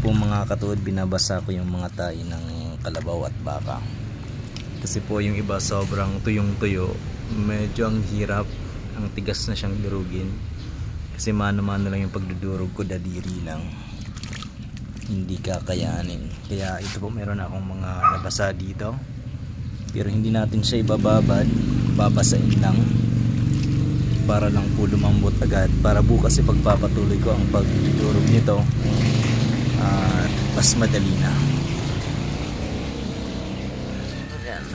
po mga katuod, binabasa ko yung mga tahi ng kalabaw at baka. Kasi po yung iba sobrang tuyong-tuyo, medyo ang hirap, ang tigas na siyang durugin. Kasi mano-mano lang yung pagdudurog ko, dadiri lang. Hindi kakayanin. Kaya ito po, meron akong mga nabasa dito. Pero hindi natin siya ibababad, babasain lang. Para lang po lumambot agad. Para bukas ipagpapatuloy ko ang pagdudurog nito. At mas madali na. Ayan.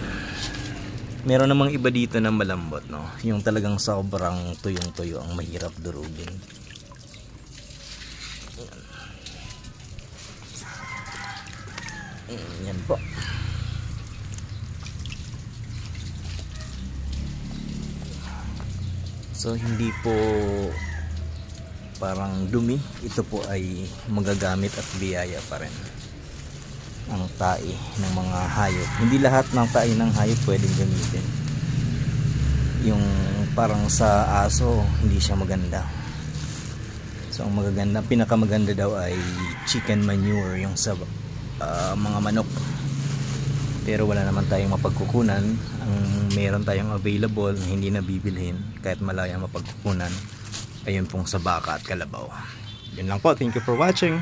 Meron namang iba dito na malambot, no? Yung talagang sobrang tuyong-tuyo ang mahirap durugin. Yan po. So hindi po parang dumi, ito po ay magagamit at biyaya pa rin ang tahi ng mga hayop. Hindi lahat ng tahi ng hayop pwedeng gamitin. Yung parang sa aso hindi siya maganda. So ang magaganda, pinakamaganda daw ay chicken manure, yung sa mga manok. Pero wala naman tayong mapagkukunan. Ang meron tayong available na hindi nabibilhin kahit malaya mapagkukunan, ayun pong sa baka at kalabaw. Yun lang po, thank you for watching.